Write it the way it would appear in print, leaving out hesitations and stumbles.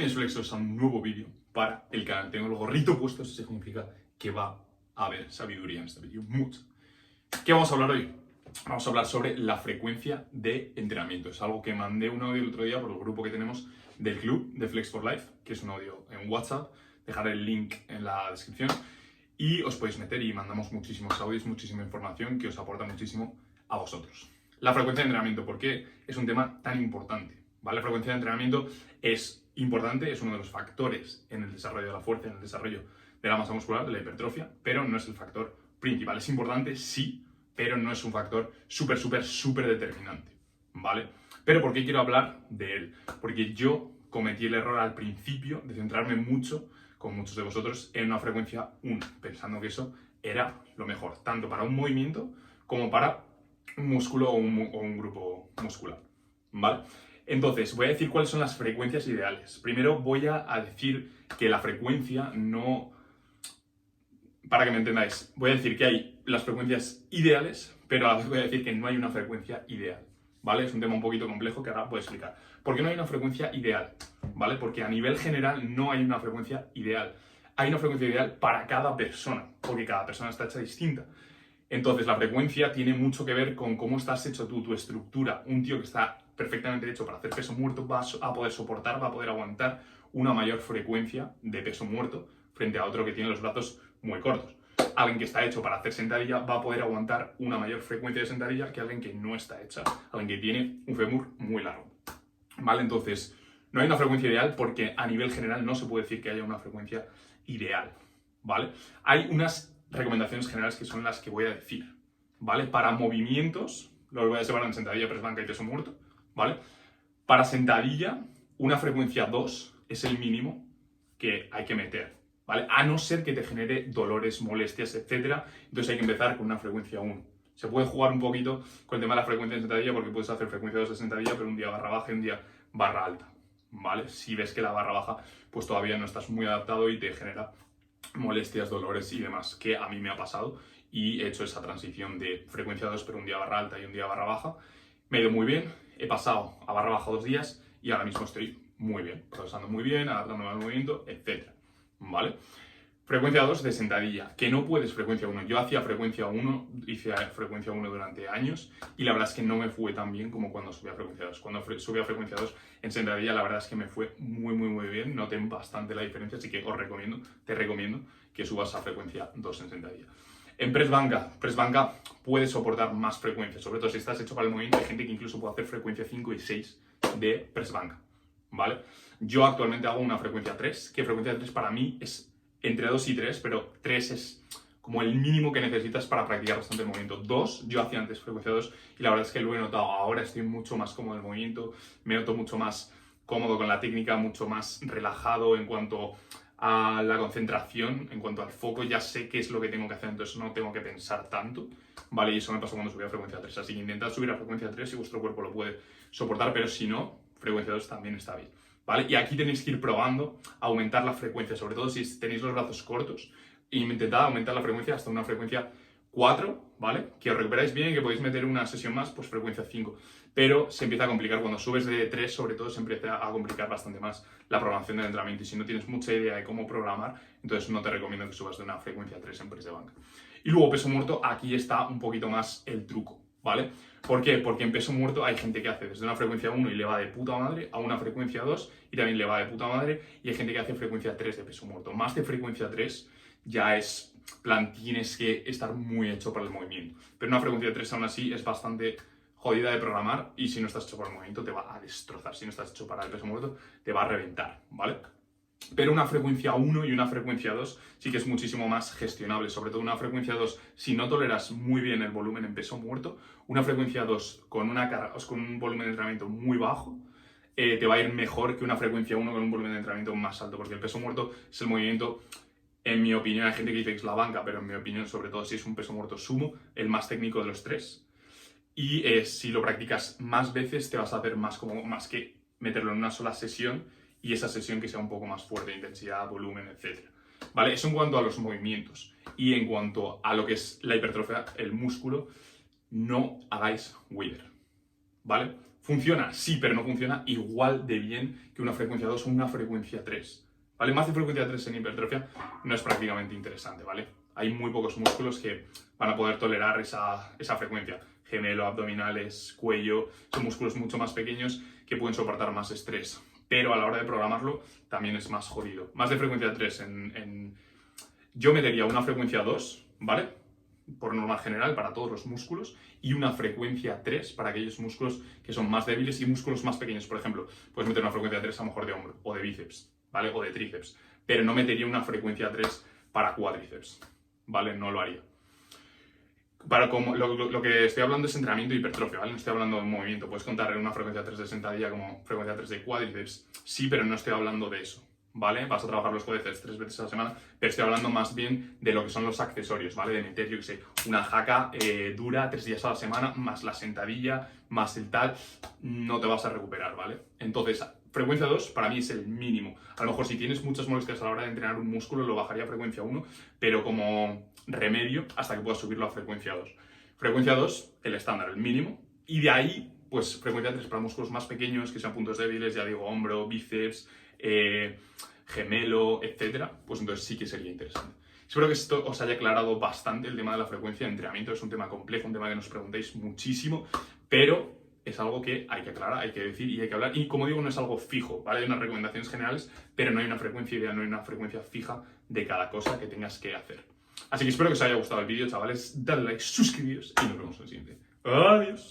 Bienvenidos flexos a un nuevo vídeo para el canal. Tengo el gorrito puesto, eso significa que va a haber sabiduría en este vídeo, mucha. ¿Qué vamos a hablar hoy? Vamos a hablar sobre la frecuencia de entrenamiento. Es algo que mandé un audio el otro día por el grupo que tenemos del club de Flex for Life, que es un audio en WhatsApp. Dejaré el link en la descripción y os podéis meter y mandamos muchísimos audios, muchísima información que os aporta muchísimo a vosotros. La frecuencia de entrenamiento, ¿por qué es un tema tan importante? ¿Vale? La frecuencia de entrenamiento es importante, es uno de los factores en el desarrollo de la fuerza, en el desarrollo de la masa muscular, de la hipertrofia, pero no es el factor principal. Es importante, sí, pero no es un factor súper determinante, ¿vale? Pero ¿por qué quiero hablar de él? Porque yo cometí el error al principio de centrarme mucho, como muchos de vosotros, en una frecuencia 1, pensando que eso era lo mejor, tanto para un movimiento como para un músculo o un grupo muscular, ¿vale? Entonces, voy a decir cuáles son las frecuencias ideales. Primero voy a decir que la frecuencia no... Para que me entendáis, voy a decir que hay las frecuencias ideales, pero a la vez voy a decir que no hay una frecuencia ideal, ¿vale? Es un tema un poquito complejo que ahora voy a explicar. ¿Por qué no hay una frecuencia ideal? ¿Vale? Porque a nivel general no hay una frecuencia ideal. Hay una frecuencia ideal para cada persona, porque cada persona está hecha distinta. Entonces, la frecuencia tiene mucho que ver con cómo estás hecho tú, tu estructura. Un tío que está perfectamente hecho para hacer peso muerto va a poder soportar, va a poder aguantar una mayor frecuencia de peso muerto frente a otro que tiene los brazos muy cortos. Alguien que está hecho para hacer sentadilla va a poder aguantar una mayor frecuencia de sentadilla que alguien que no está hecha, alguien que tiene un fémur muy largo. ¿Vale? Entonces, no hay una frecuencia ideal porque a nivel general no se puede decir que haya una frecuencia ideal, ¿vale? Hay unas recomendaciones generales que son las que voy a decir, ¿vale? Para movimientos, los voy a separar en sentadilla, press banca y peso muerto, ¿vale? Para sentadilla, una frecuencia 2 es el mínimo que hay que meter, ¿vale? A no ser que te genere dolores, molestias, etc. Entonces hay que empezar con una frecuencia 1. Se puede jugar un poquito con el tema de la frecuencia de sentadilla porque puedes hacer frecuencia 2 de sentadilla, pero un día barra baja y un día barra alta, ¿vale? Si ves que la barra baja, pues todavía no estás muy adaptado y te genera molestias, dolores y demás, que a mí me ha pasado y he hecho esa transición de frecuencia 2, pero un día barra alta y un día barra baja. Me ha ido muy bien, he pasado a barra baja 2 días y ahora mismo estoy muy bien, progresando muy bien, adaptándome al movimiento, etc. ¿Vale? Frecuencia 2 de sentadilla, que no puedes frecuencia 1. Yo hacía frecuencia 1, hice frecuencia 1 durante años y la verdad es que no me fue tan bien como cuando subí a frecuencia 2. Cuando subí a frecuencia 2 en sentadilla la verdad es que me fue muy bien, noté bastante la diferencia, así que te recomiendo que subas a frecuencia 2 en sentadilla. En press banca puedes soportar más frecuencia, sobre todo si estás hecho para el movimiento. Hay gente que incluso puede hacer frecuencia 5 y 6 de press banca, ¿vale? Yo actualmente hago una frecuencia 3, que frecuencia 3 para mí es entre 2 y 3, pero 3 es como el mínimo que necesitas para practicar bastante el movimiento. 2, yo hacía antes frecuencia 2 y la verdad es que lo he notado. Ahora estoy mucho más cómodo en el movimiento, me noto mucho más cómodo con la técnica, mucho más relajado en cuanto a la concentración, en cuanto al foco. Ya sé qué es lo que tengo que hacer, entonces no tengo que pensar tanto, ¿vale? Y eso me pasó cuando subí a frecuencia 3. Así que intentad subir a frecuencia 3 si vuestro cuerpo lo puede soportar, pero si no, frecuencia 2 también está bien, ¿vale? Y aquí tenéis que ir probando aumentar la frecuencia, sobre todo si tenéis los brazos cortos, e intentad aumentar la frecuencia hasta una frecuencia 4, ¿vale? Que os recuperáis bien y que podéis meter una sesión más, pues frecuencia 5. Pero se empieza a complicar cuando subes de 3, sobre todo se empieza a complicar bastante más la programación del entrenamiento. Y si no tienes mucha idea de cómo programar, entonces no te recomiendo que subas de una frecuencia 3 en press de banca. Y luego peso muerto, aquí está un poquito más el truco, ¿vale? ¿Por qué? Porque en peso muerto hay gente que hace desde una frecuencia 1 y le va de puta madre a una frecuencia 2 y también le va de puta madre, y hay gente que hace frecuencia 3 de peso muerto. Más de frecuencia 3 ya es plan, tienes que estar muy hecho para el movimiento. Pero una frecuencia 3 aún así es bastante jodida de programar y si no estás hecho para el movimiento te va a destrozar. Si no estás hecho para el peso muerto te va a reventar, ¿vale? Pero una frecuencia 1 y una frecuencia 2 sí que es muchísimo más gestionable. Sobre todo una frecuencia 2, si no toleras muy bien el volumen en peso muerto, una frecuencia 2 con un volumen de entrenamiento muy bajo, te va a ir mejor que una frecuencia 1 con un volumen de entrenamiento más alto, porque el peso muerto es el movimiento, en mi opinión, hay gente que dice que es la banca, pero en mi opinión, sobre todo si es un peso muerto sumo, el más técnico de los tres. Y si lo practicas más veces te vas a hacer más que meterlo en una sola sesión y esa sesión que sea un poco más fuerte, intensidad, volumen, etc. ¿Vale? Eso en cuanto a los movimientos. Y en cuanto a lo que es la hipertrofia, el músculo, no hagáis wither, ¿vale? ¿Funciona? Sí, pero no funciona igual de bien que una frecuencia 2 o una frecuencia 3. ¿Vale? Más de frecuencia 3 en hipertrofia no es prácticamente interesante, ¿vale? Hay muy pocos músculos que van a poder tolerar esa frecuencia. Gemelo, abdominales, cuello, son músculos mucho más pequeños que pueden soportar más estrés. Pero a la hora de programarlo también es más jodido. Más de frecuencia 3 Yo metería una frecuencia 2, ¿vale? Por norma general para todos los músculos, y una frecuencia 3 para aquellos músculos que son más débiles y músculos más pequeños. Por ejemplo, puedes meter una frecuencia 3 a lo mejor de hombro o de bíceps, ¿vale? O de tríceps, pero no metería una frecuencia 3 para cuádriceps, ¿vale? No lo haría. Lo que estoy hablando es entrenamiento y hipertrofia, ¿vale? No estoy hablando de movimiento. Puedes contar una frecuencia 3 de sentadilla como frecuencia 3 de cuádriceps, sí, pero no estoy hablando de eso, ¿vale? Vas a trabajar los cuádriceps 3 veces a la semana, pero estoy hablando más bien de lo que son los accesorios, ¿vale? De meter, yo que sé, una jaca dura 3 días a la semana, más la sentadilla, más el tal, no te vas a recuperar, ¿vale? Entonces, frecuencia 2 para mí es el mínimo. A lo mejor si tienes muchas molestias a la hora de entrenar un músculo, lo bajaría a frecuencia 1, pero como remedio hasta que puedas subirlo a frecuencia 2. Frecuencia 2, el estándar, el mínimo, y de ahí, pues frecuencia 3 para músculos más pequeños, que sean puntos débiles, ya digo, hombro, bíceps, gemelo, etcétera, pues entonces sí que sería interesante. Espero que esto os haya aclarado bastante el tema de la frecuencia de entrenamiento. Es un tema complejo, un tema que nos preguntáis muchísimo, pero es algo que hay que aclarar, hay que decir y hay que hablar. Y como digo, no es algo fijo, ¿vale? Hay unas recomendaciones generales, pero no hay una frecuencia ideal, no hay una frecuencia fija de cada cosa que tengas que hacer. Así que espero que os haya gustado el vídeo, chavales. Dadle like, suscribíos y nos vemos en el siguiente. Adiós.